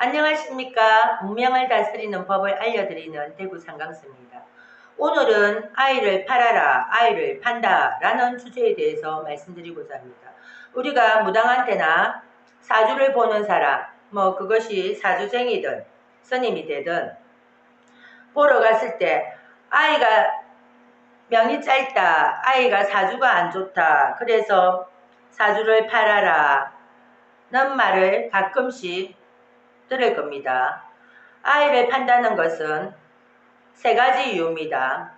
안녕하십니까. 문명을 다스리는 법을 알려드리는 대구 상강수입니다. 오늘은 아이를 팔아라, 아이를 판다 라는 주제에 대해서 말씀드리고자 합니다. 우리가 무당한테나 사주를 보는 사람, 그것이 사주쟁이든 스님이 되든 보러 갔을 때 아이가 명이 짧다, 아이가 사주가 안 좋다, 그래서 사주를 팔아라 는 말을 가끔씩 들을 겁니다. 아이를 판다는 것은 세 가지 이유입니다.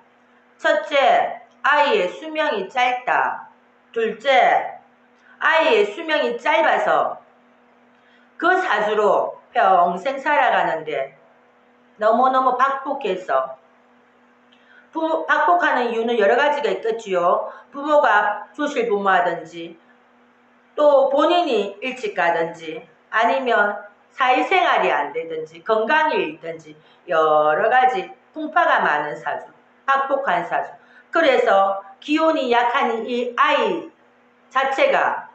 첫째, 아이의 수명이 짧다. 둘째, 아이의 수명이 짧아서 그 사주로 평생 살아가는데 너무너무 박복해서 박복하는 이유는 여러 가지가 있겠지요. 부모가 주실 부모하든지 또 본인이 일찍 가든지 아니면 사회생활이 안 되든지 건강이 잃든지 여러 가지 풍파가 많은 사주, 박복한 사주. 그래서 기운이 약한 이 아이 자체가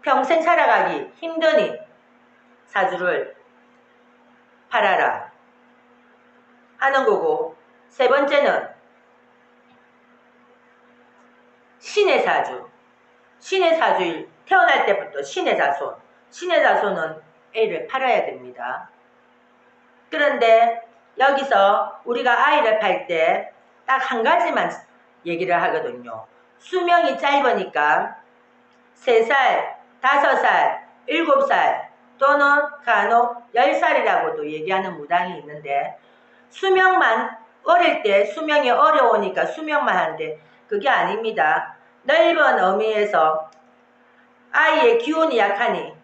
평생 살아가기 힘드니 사주를 팔아라 하는 거고, 세 번째는 신의 사주. 신의 사주일 태어날 때부터 신의 자손. 신의 자손은 애를 팔아야 됩니다. 그런데 여기서 우리가 아이를 팔 때 딱 한 가지만 얘기를 하거든요. 수명이 짧으니까 3살, 5살, 7살 또는 간혹 10살이라고도 얘기하는 무당이 있는데, 수명만 어릴 때 수명이 어려우니까 수명만 하는데 그게 아닙니다. 넓은 의미에서 아이의 기운이 약하니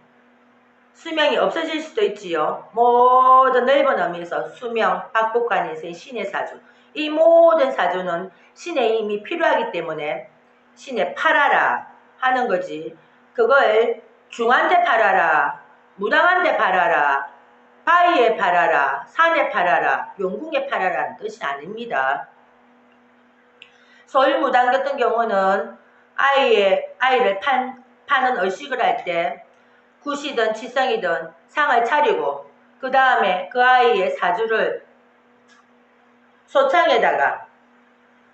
수명이 없어질 수도 있지요. 모든 넓은 의미에서 수명, 박복관에서의 신의 사주, 이 모든 사주는 신의 힘이 필요하기 때문에 신에 팔아라 하는 거지, 그걸 중한테 팔아라, 무당한테 팔아라, 바위에 팔아라, 산에 팔아라, 용궁에 팔아라는 뜻이 아닙니다. 소일무당 같은 경우는 아이를 파는 의식을 할 때 구시든 치성이든 상을 차리고 그 다음에 그 아이의 사주를 소창에다가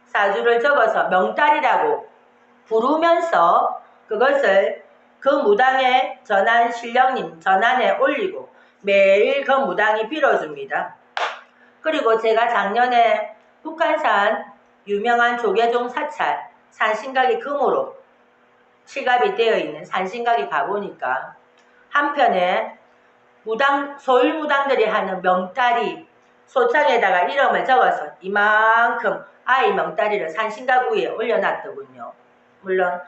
사주를 적어서 명달이라고 부르면서 그것을 그 무당의 전한 신령님 전한에 올리고 매일 그 무당이 빌어줍니다. 그리고 제가 작년에 북한산 유명한 조계종 사찰 산신각이 금으로 칠갑이 되어 있는 산신각에 가보니까 한편에 소일무당들이 하는 명다리 소창에다가 이름을 적어서 이만큼 아이 명다리를 산신각 위에 올려놨더군요. 물론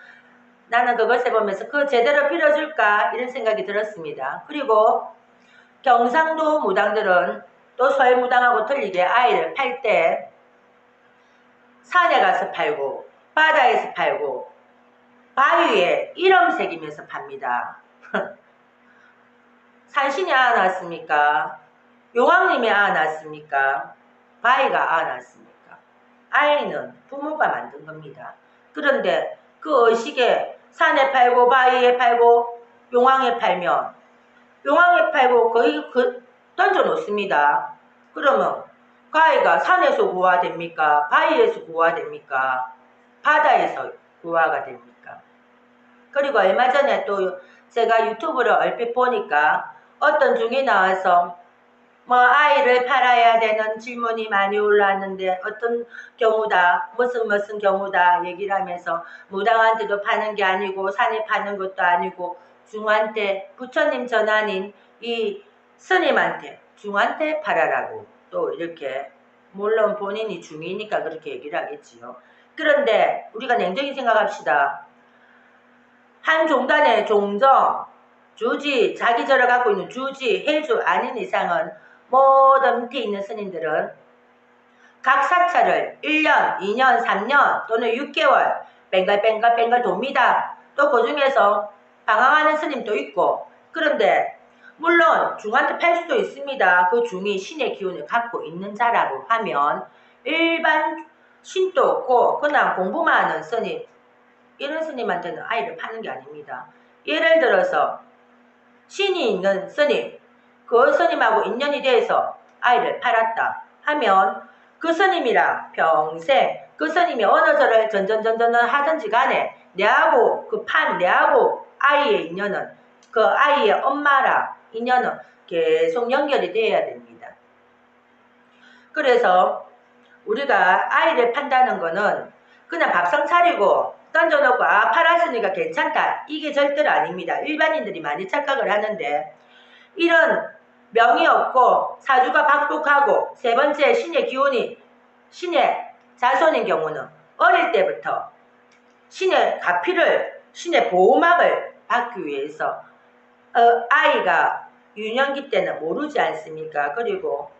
나는 그것을 보면서 그 제대로 빌어줄까 이런 생각이 들었습니다. 그리고 경상도 무당들은 또 소일무당하고 틀리게 아이를 팔 때 산에 가서 팔고 바다에서 팔고 바위에 이름 새기면서 팝니다. 산신이 안았습니까? 용왕님이 안았습니까? 바위가 안았습니까? 아이는 부모가 만든 겁니다. 그런데 그 의식에 산에 팔고 바위에 팔고 용왕에 팔면 용왕에 팔고 거의 던져 놓습니다. 그러면 그 아이가 산에서 구화됩니까? 바위에서 구화됩니까? 바다에서 구화가 됩니까? 그리고 얼마 전에 또 제가 유튜브를 얼핏 보니까 어떤 중이 나와서 아이를 팔아야 되는 질문이 많이 올라왔는데 어떤 경우다 무슨 경우다 얘기를 하면서 무당한테도 파는 게 아니고 산에 파는 것도 아니고 중한테 부처님 전환인 이 스님한테 중한테 팔아라고 또 이렇게, 물론 본인이 중이니까 그렇게 얘기를 하겠지요. 그런데 우리가 냉정히 생각합시다. 한 종단의 종정, 주지, 자기절을 갖고 있는 주지, 해주 아닌 이상은 모든 밑에 있는 스님들은 각 사찰을 1년, 2년, 3년 또는 6개월 뱅글뱅글 돕니다. 또 그 중에서 방황하는 스님도 있고, 그런데 물론 중한테 팔 수도 있습니다. 그 중이 신의 기운을 갖고 있는 자라고 하면 일반 신도 없고 그냥 공부만 하는 스님, 이런 스님한테는 아이를 파는 게 아닙니다. 예를 들어서 신이 있는 스님, 그 스님하고 인연이 돼서 아이를 팔았다 하면 그 스님이랑 평생 그 스님이 어느 절을 전전전전 하든지 간에 내하고 내하고 아이의 인연은 그 아이의 엄마랑 인연은 계속 연결이 되어야 됩니다. 그래서 우리가 아이를 판다는 거는 그냥 밥상 차리고 던져놓고 팔았으니까 괜찮다 이게 절대로 아닙니다. 일반인들이 많이 착각을 하는데 이런 명이 없고 사주가 박복하고 세 번째 신의 기운이 신의 자손인 경우는 어릴 때부터 신의 가피를 신의 보호막을 받기 위해서 아이가 유년기 때는 모르지 않습니까? 그리고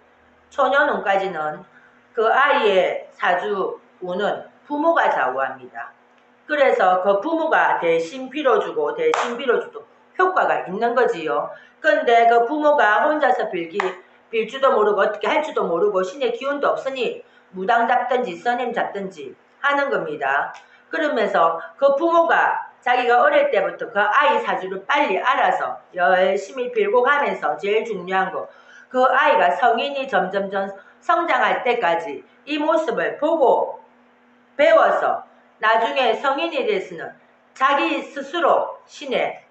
초년운까지는 그 아이의 사주 운은 부모가 좌우합니다. 그래서 그 부모가 대신 빌어주고 대신 빌어주도 효과가 있는 거지요. 근데 그 부모가 혼자서 빌 줄도 모르고 어떻게 할 줄도 모르고 신의 기운도 없으니 무당 잡든지 선임 잡든지 하는 겁니다. 그러면서 그 부모가 자기가 어릴 때부터 그 아이 사주를 빨리 알아서 열심히 빌고 가면서 제일 중요한 거 그 아이가 성인이 점점점 성장할 때까지 이 모습을 보고 배워서 나중에 성인이 돼서는 자기 스스로 신의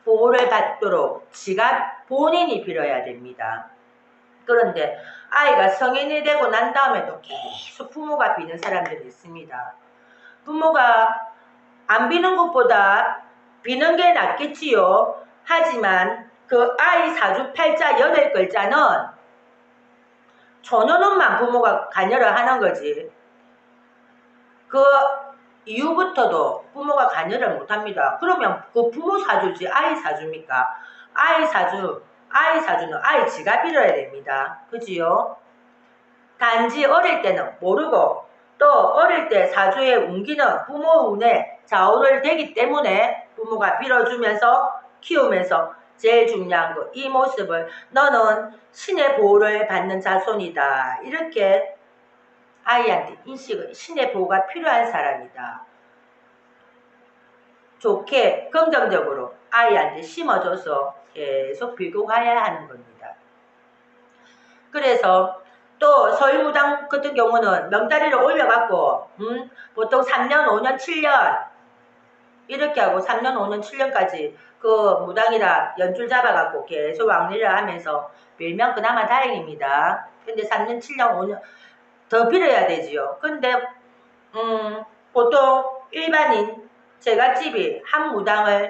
보호를 받도록 지가 본인이 빌어야 됩니다. 그런데 아이가 성인이 되고 난 다음에도 계속 부모가 비는 사람들이 있습니다. 부모가 안 비는 것보다 비는 게 낫겠지요. 하지만 그 아이 사주 팔자 8글자는 초년운만 부모가 관여를 하는 거지. 그 이후부터도 부모가 관여를 못합니다. 그러면 그 부모 사주지 아이 사주입니까? 아이 사주는 아이 지가 빌어야 됩니다. 그지요? 단지 어릴 때는 모르고 또 어릴 때 사주의 운기는 부모 운에 좌우를 되기 때문에 부모가 빌어주면서 키우면서 제일 중요한 거 이 모습을 너는 신의 보호를 받는 자손이다. 이렇게 아이한테 인식을 신의 보호가 필요한 사람이다. 좋게 긍정적으로 아이한테 심어줘서 계속 빌고 가야 하는 겁니다. 그래서 또 서울무당 같은 경우는 명다리를 올려갖고 보통 3년, 5년, 7년 이렇게 하고 3년, 5년, 7년까지 그 무당이라 연줄 잡아갖고 계속 왕래를 하면서 빌면 그나마 다행입니다. 근데 3년, 7년, 5년 더 빌어야 되지요. 근데 보통 일반인 제갓집이 한 무당을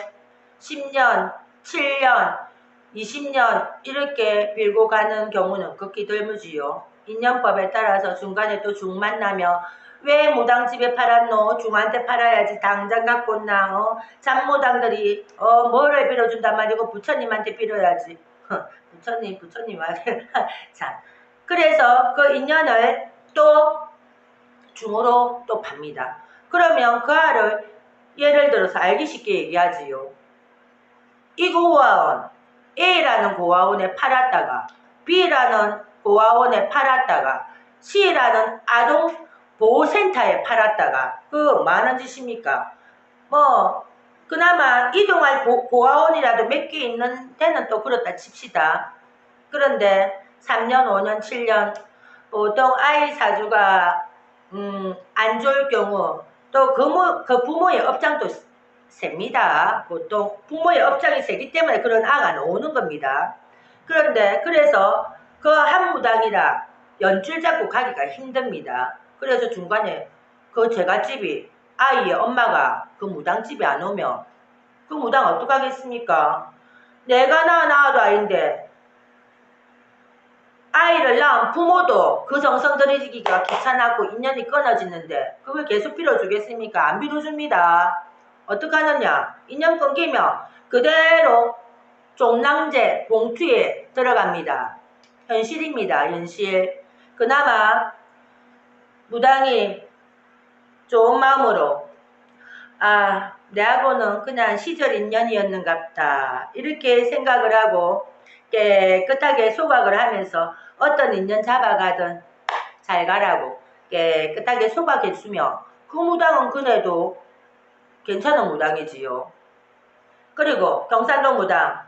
10년, 7년, 20년 이렇게 빌고 가는 경우는 극히 드물지요. 인연법에 따라서 중간에 또 중 만나며 왜 무당집에 팔았노? 중한테 팔아야지 당장 갖고 온나? 잡무당들이 뭐를 빌어준단 말이고 부처님한테 빌어야지. 부처님 말이야. 자, 그래서 그 인연을 또 중으로 또 팝니다. 그러면 그 알을 예를 들어서 알기 쉽게 얘기하지요. 이 고아원 A라는 고아원에 팔았다가 B라는 고아원에 팔았다가 C라는 아동 보호센터에 팔았다가 그 많은 짓입니까? 뭐 그나마 이동할 고아원이라도 몇 개 있는 데는 또 그렇다 칩시다. 그런데 3년, 5년, 7년 보통 아이 사주가 안 좋을 경우 또 그 부모의 업장도 셉니다. 보통 부모의 업장이 세기 때문에 그런 아가 나오는 겁니다. 그런데 그래서 그 한 무당이라 연줄 잡고 가기가 힘듭니다. 그래서 중간에 그 제갓집이 아이의 엄마가 그 무당집에 안 오면 그 무당 어떡하겠습니까? 내가 낳아도 아닌데 아이를 낳은 부모도 그 정성 들이기가 귀찮았고 인연이 끊어지는데 그걸 계속 빌어주겠습니까? 안 빌어줍니다. 어떡하느냐? 인연 끊기면 그대로 종량제 봉투에 들어갑니다. 현실입니다. 현실. 그나마 무당이 좋은 마음으로 내하고는 그냥 시절 인연이었는갑다 이렇게 생각을 하고 깨끗하게 소각을 하면서 어떤 인연 잡아가든 잘 가라고 깨끗하게 소각해주면 그 무당은 그래도 괜찮은 무당이지요. 그리고 경산도 무당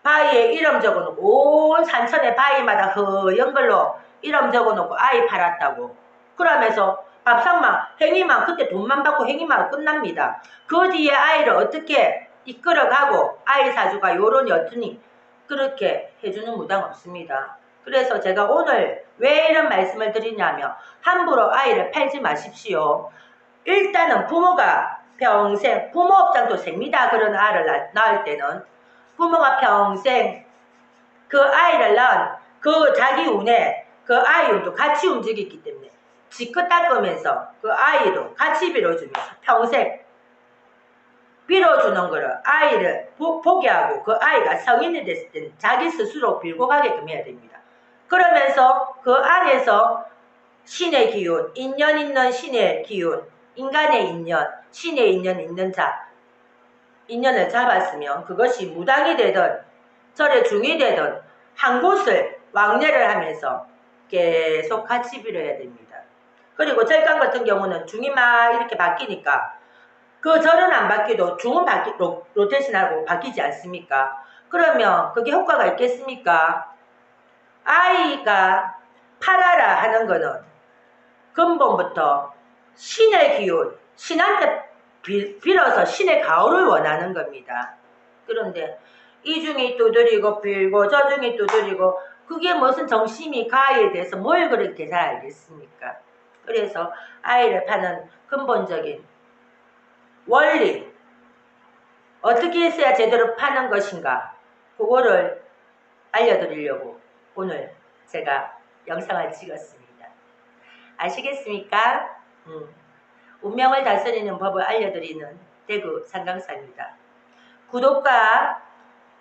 바위 바위에 이름 적어놓고 온 산천의 바위마다 허연 걸로 이름 적어놓고 아이 팔았다고. 그러면서 밥상만 행위만 그때 돈만 받고 행위만 끝납니다. 그 뒤에 아이를 어떻게 이끌어가고 아이 사주가 요런이 어떠니 그렇게 해주는 무당 없습니다. 그래서 제가 오늘 왜 이런 말씀을 드리냐면 함부로 아이를 팔지 마십시오. 일단은 부모가 평생 부모 업장도 셉니다. 그런 아이를 낳을 때는 부모가 평생 그 아이를 낳은 그 자기 운에 그 아이 운도 같이 움직이기 때문에 지껏 닦으면서 그 아이도 같이 빌어주면서 평생 빌어주는 거를 아이를 보게 하고 그 아이가 성인이 됐을 때는 자기 스스로 빌고 가게끔 해야 됩니다. 그러면서 그 안에서 신의 기운, 인연 있는 신의 기운, 인간의 인연, 신의 인연 있는 자, 인연을 잡았으면 그것이 무당이 되든 절의 중이 되든 한 곳을 왕래를 하면서 계속 같이 빌어야 됩니다. 그리고 절간 같은 경우는 중이 막 이렇게 바뀌니까 그 절은 안 바뀌도 중은 로테이션하고 바뀌지 않습니까? 그러면 그게 효과가 있겠습니까? 아이가 팔아라 하는 거는 근본부터 신의 기운, 신한테 빌어서 신의 가호를 원하는 겁니다. 그런데 이 중이 두드리고 빌고 저 중이 두드리고 그게 무슨 정심이 가에 대해서 뭘 그렇게 잘 알겠습니까? 그래서 아이를 파는 근본적인 원리 어떻게 했어야 제대로 파는 것인가 그거를 알려드리려고 오늘 제가 영상을 찍었습니다. 아시겠습니까? 운명을 다스리는 법을 알려드리는 대구 상강사입니다. 구독과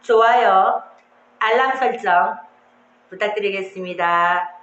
좋아요, 알람 설정 부탁드리겠습니다.